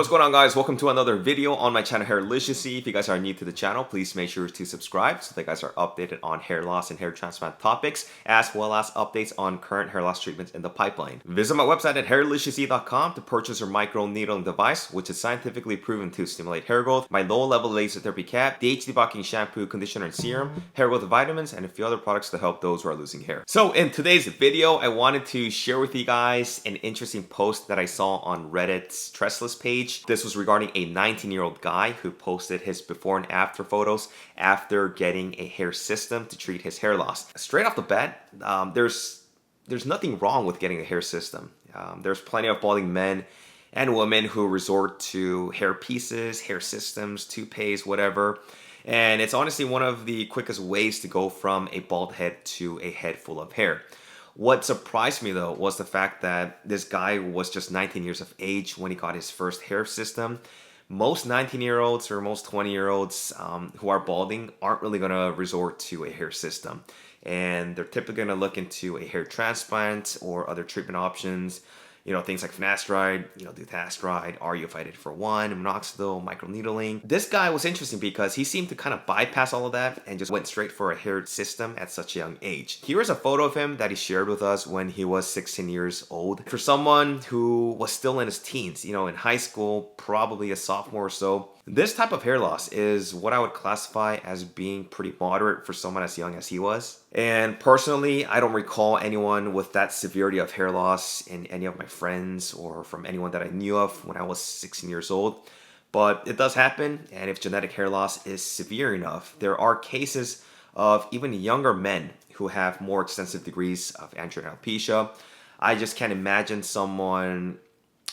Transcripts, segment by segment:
what's going on, guys? Welcome to another video on my channel, Hairliciously. If you guys are new to the channel, please make sure to subscribe so that you guys are updated on hair loss and hair transplant topics, as well as updates on current hair loss treatments in the pipeline. Visit my website at HAIRLICIOUSLY.com to purchase your microneedling device, which is scientifically proven to stimulate hair growth, my low-level laser therapy cap, the age debulking shampoo, conditioner, and serum, hair growth vitamins, and a few other products to help those who are losing hair. So in today's video, I wanted to share with you guys an interesting post that I saw on Reddit's Trestless page. This was regarding a 19-year-old guy who posted his before and after photos after getting a hair system to treat his hair loss. Straight off the bat, there's nothing wrong with getting a hair system. There's plenty of balding men and women who resort to hair pieces, hair systems, toupees, whatever. And it's honestly one of the quickest ways to go from a bald head to a head full of hair. What surprised me though was the fact that this guy was just 19 years of age when he got his first hair system. Most 19-year-olds or most 20-year-olds who are balding aren't really going to resort to a hair system. And they're typically going to look into a hair transplant or other treatment options. You know, things like finasteride, dutasteride, RU584 for one, Minoxidil, microneedling. This guy was interesting because he seemed to kind of bypass all of that and just went straight for a hair system at such a young age. Here is a photo of him that he shared with us when he was 16 years old. For someone who was still in his teens, in high school, probably a sophomore or so, this type of hair loss is what I would classify as being pretty moderate for someone as young as he was. And personally, I don't recall anyone with that severity of hair loss in any of my friends or from anyone that I knew of when I was 16 years old. But it does happen, and if genetic hair loss is severe enough, there are cases of even younger men who have more extensive degrees of androgen alopecia. I just can't imagine someone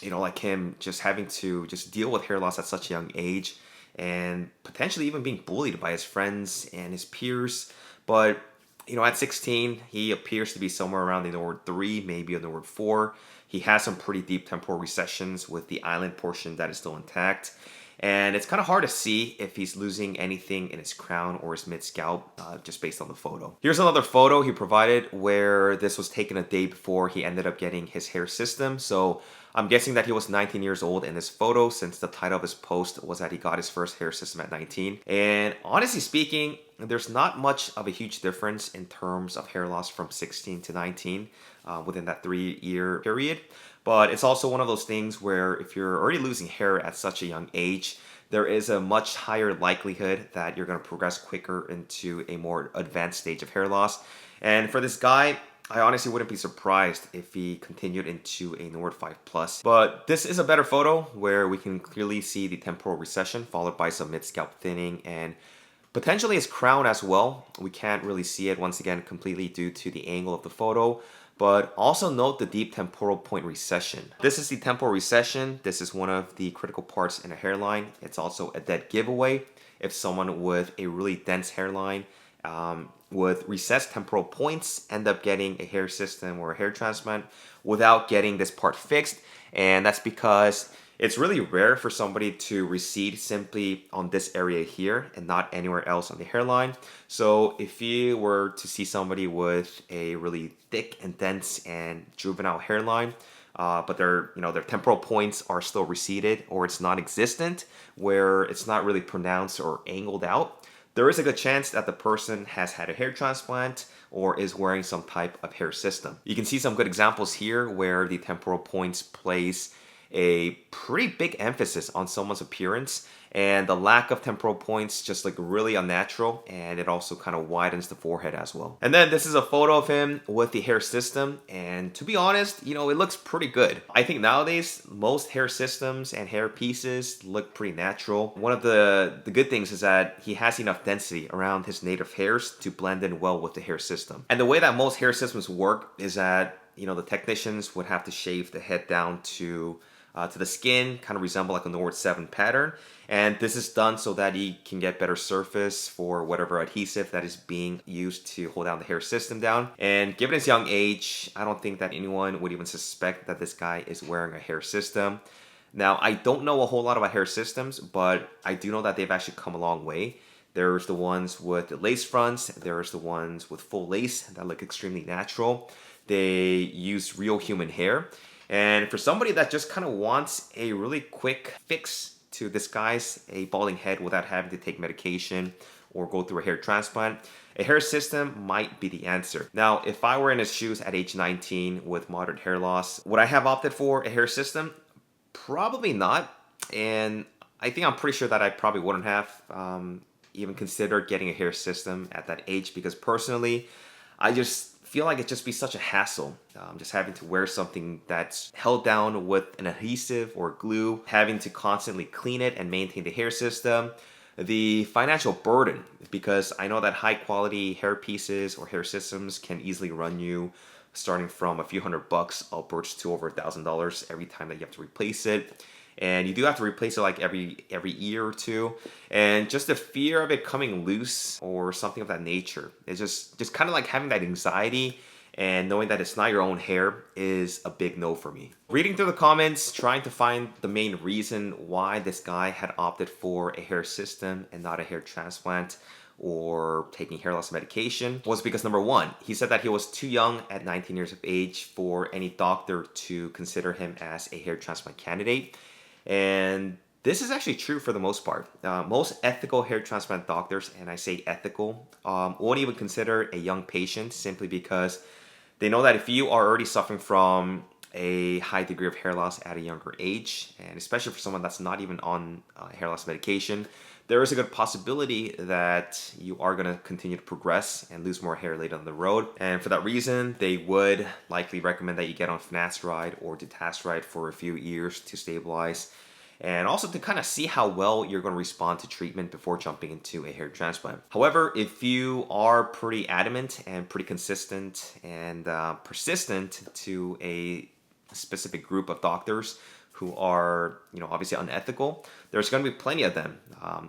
like him just having to just deal with hair loss at such a young age and potentially even being bullied by his friends and his peers. But, at 16, he appears to be somewhere around the Norwood 3, maybe a Norwood 4. He has some pretty deep temporal recessions with the island portion that is still intact. And it's kind of hard to see if he's losing anything in his crown or his mid-scalp just based on the photo. Here's another photo he provided where this was taken a day before he ended up getting his hair system. So I'm guessing that he was 19 years old in this photo since the title of his post was that he got his first hair system at 19. And honestly speaking, there's not much of a huge difference in terms of hair loss from 16 to 19 within that 3-year period. But it's also one of those things where if you're already losing hair at such a young age, there is a much higher likelihood that you're going to progress quicker into a more advanced stage of hair loss. And for this guy, I honestly wouldn't be surprised if he continued into a Norwood 5+. But this is a better photo where we can clearly see the temporal recession followed by some mid-scalp thinning and potentially his crown as well. We can't really see it once again completely due to the angle of the photo. But also note the deep temporal point recession. This is the temporal recession. This is one of the critical parts in a hairline. It's also a dead giveaway if someone with a really dense hairline with recessed temporal points end up getting a hair system or a hair transplant without getting this part fixed. And that's because it's really rare for somebody to recede simply on this area here and not anywhere else on the hairline. So if you were to see somebody with a really thick and dense and juvenile hairline, but their temporal points are still receded or it's non-existent, where it's not really pronounced or angled out, there is a good chance that the person has had a hair transplant or is wearing some type of hair system. You can see some good examples here where the temporal points place a pretty big emphasis on someone's appearance, and the lack of temporal points just like really unnatural, and it also kind of widens the forehead as well. And then this is a photo of him with the hair system, and to be honest, it looks pretty good. I think nowadays most hair systems and hair pieces look pretty natural. One of the good things is that he has enough density around his native hairs to blend in well with the hair system. And the way that most hair systems work is that the technicians would have to shave the head down to the skin, kind of resemble like a Norwood 7 pattern. And this is done so that he can get better surface for whatever adhesive that is being used to hold down the hair system down. And given his young age, I don't think that anyone would even suspect that this guy is wearing a hair system. Now, I don't know a whole lot about hair systems, but I do know that they've actually come a long way. There's the ones with the lace fronts, there's the ones with full lace that look extremely natural. They use real human hair. And for somebody that just kind of wants a really quick fix to disguise a balding head without having to take medication or go through a hair transplant, a hair system might be the answer. Now, if I were in his shoes at age 19 with moderate hair loss, would I have opted for a hair system? Probably not. And I think I'm pretty sure that I probably wouldn't have even considered getting a hair system at that age, because personally, I just feel like it'd just be such a hassle. Just having to wear something that's held down with an adhesive or glue, having to constantly clean it and maintain the hair system. The financial burden, because I know that high quality hair pieces or hair systems can easily run you starting from a few $100 upwards to over $1,000 every time that you have to replace it. And you do have to replace it like every year or two. And just the fear of it coming loose or something of that nature, it's just kind of like having that anxiety, and knowing that it's not your own hair is a big no for me. Reading through the comments, trying to find the main reason why this guy had opted for a hair system and not a hair transplant or taking hair loss medication, was because number one, he said that he was too young at 19 years of age for any doctor to consider him as a hair transplant candidate. And this is actually true for the most part. Most ethical hair transplant doctors, and I say ethical, won't even consider a young patient, simply because they know that if you are already suffering from a high degree of hair loss at a younger age, and especially for someone that's not even on hair loss medication, there is a good possibility that you are going to continue to progress and lose more hair later on the road. And for that reason, they would likely recommend that you get on finasteride or dutasteride for a few years to stabilize, and also to kind of see how well you're going to respond to treatment before jumping into a hair transplant. However, if you are pretty adamant and pretty consistent and persistent to a specific group of doctors who are, obviously unethical, there's going to be plenty of them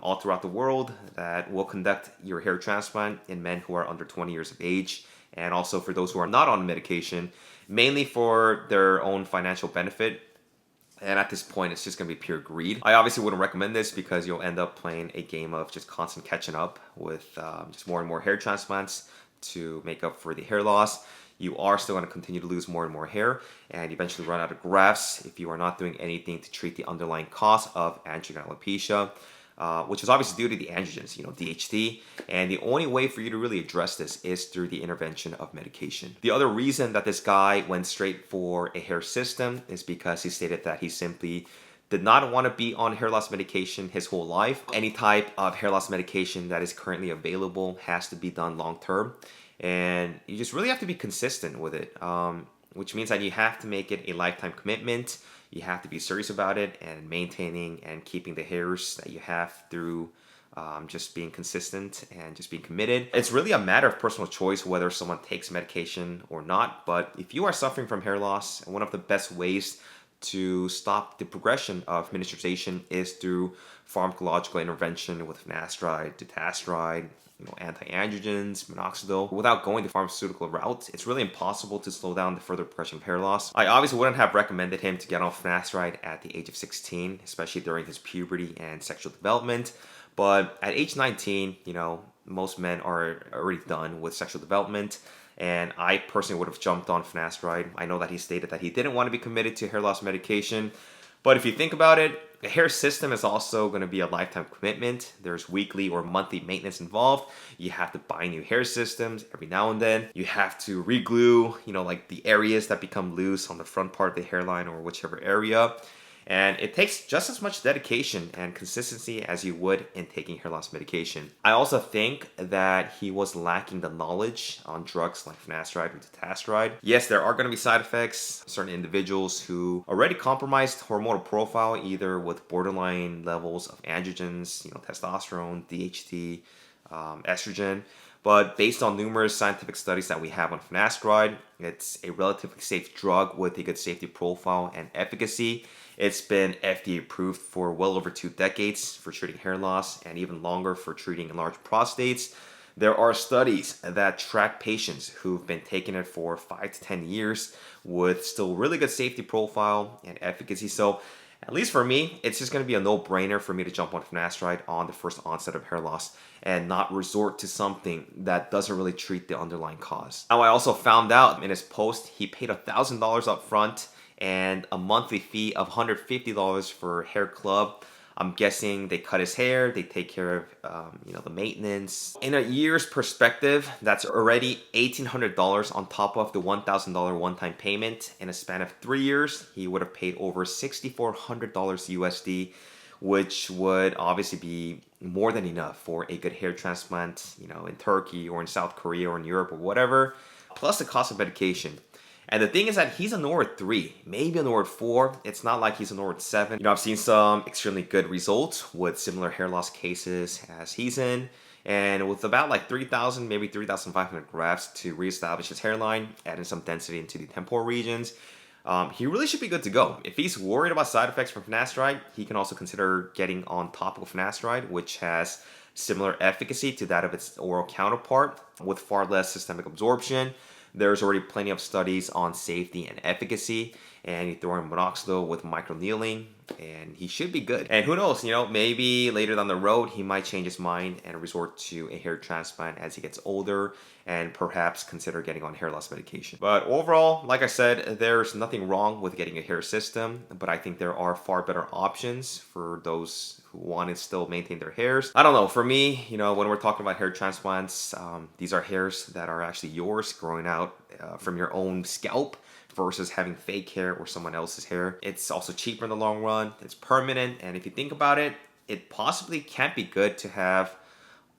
all throughout the world that will conduct your hair transplant in men who are under 20 years of age, and also for those who are not on medication, mainly for their own financial benefit. And at this point, it's just going to be pure greed. I obviously wouldn't recommend this, because you'll end up playing a game of just constant catching up with just more and more hair transplants to make up for the hair loss. You are still going to continue to lose more and more hair, and eventually run out of grafts if you are not doing anything to treat the underlying cause of androgen alopecia, which is obviously due to the androgens, DHT. And the only way for you to really address this is through the intervention of medication. The other reason that this guy went straight for a hair system is because he stated that he simply did not want to be on hair loss medication his whole life. Any type of hair loss medication that is currently available has to be done long term. And you just really have to be consistent with it, which means that you have to make it a lifetime commitment. You have to be serious about it and maintaining and keeping the hairs that you have through just being consistent and just being committed. It's really a matter of personal choice whether someone takes medication or not. But if you are suffering from hair loss, one of the best ways to stop the progression of miniaturization is through pharmacological intervention with finasteride, dutasteride, anti-androgens, Minoxidil. Without going the pharmaceutical route, it's really impossible to slow down the further progression of hair loss. I obviously wouldn't have recommended him to get on finasteride at the age of 16, especially during his puberty and sexual development. But at age 19, most men are already done with sexual development. And I personally would have jumped on finasteride. I know that he stated that he didn't want to be committed to hair loss medication. But if you think about it, a hair system is also going to be a lifetime commitment. There's weekly or monthly maintenance involved. You have to buy new hair systems every now and then. You have to re-glue, like the areas that become loose on the front part of the hairline or whichever area. And it takes just as much dedication and consistency as you would in taking hair loss medication. I also think that he was lacking the knowledge on drugs like finasteride or dutasteride. Yes, there are going to be side effects. Certain individuals who already compromised hormonal profile, either with borderline levels of androgens, testosterone, DHT, estrogen. But based on numerous scientific studies that we have on finasteride, it's a relatively safe drug with a good safety profile and efficacy. It's been FDA approved for well over 2 decades for treating hair loss, and even longer for treating enlarged prostates. There are studies that track patients who've been taking it for 5 to 10 years with still really good safety profile and efficacy. So at least for me, it's just going to be a no-brainer for me to jump on finasteride on the first onset of hair loss and not resort to something that doesn't really treat the underlying cause. Now, I also found out in his post, he paid $1,000 up front and a monthly fee of $150 for hair club. I'm guessing they cut his hair, they take care of the maintenance. In a year's perspective, that's already $1,800 on top of the $1,000 one-time payment. In a span of 3 years, he would have paid over $6,400 USD, which would obviously be more than enough for a good hair transplant, in Turkey or in South Korea or in Europe or whatever, plus the cost of medication. And the thing is that he's a Nord 3, maybe a Nord 4. It's not like he's a Nord 7. I've seen some extremely good results with similar hair loss cases as he's in. And with about like 3,000, maybe 3,500 grafts to reestablish his hairline, adding some density into the temporal regions, he really should be good to go. If he's worried about side effects from finasteride, he can also consider getting on topical finasteride, which has similar efficacy to that of its oral counterpart with far less systemic absorption. There's already plenty of studies on safety and efficacy, and you throw in Minoxidil with microneedling, and he should be good. And who knows, maybe later down the road, he might change his mind and resort to a hair transplant as he gets older, and perhaps consider getting on hair loss medication. But overall, like I said, there's nothing wrong with getting a hair system, but I think there are far better options for those who want to still maintain their hairs. I don't know, for me, when we're talking about hair transplants, these are hairs that are actually yours growing out from your own scalp versus having fake hair or someone else's hair. It's also cheaper in the long run, it's permanent, and if you think about it, it possibly can't be good to have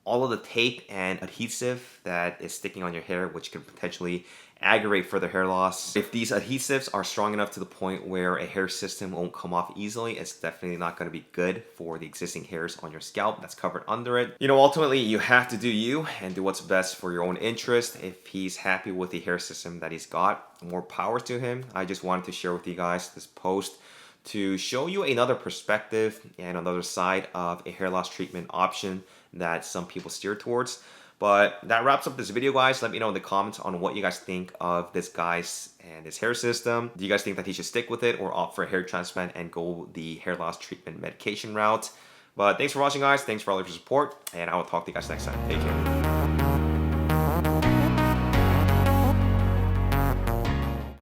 all of the tape and adhesive that is sticking on your hair, which can potentially aggravate further hair loss. If these adhesives are strong enough to the point where a hair system won't come off easily, it's definitely not going to be good for the existing hairs on your scalp that's covered under it. Ultimately, you have to do you and do what's best for your own interest. If he's happy with the hair system that he's got, more power to him. I just wanted to share with you guys this post to show you another perspective and another side of a hair loss treatment option that some people steer towards. But that wraps up this video, guys. Let me know in the comments on what you guys think of this guy's and his hair system. Do you guys think that he should stick with it or opt for a hair transplant and go the hair loss treatment medication route? But thanks for watching, guys. Thanks for all of your support, and I will talk to you guys next time. Take care.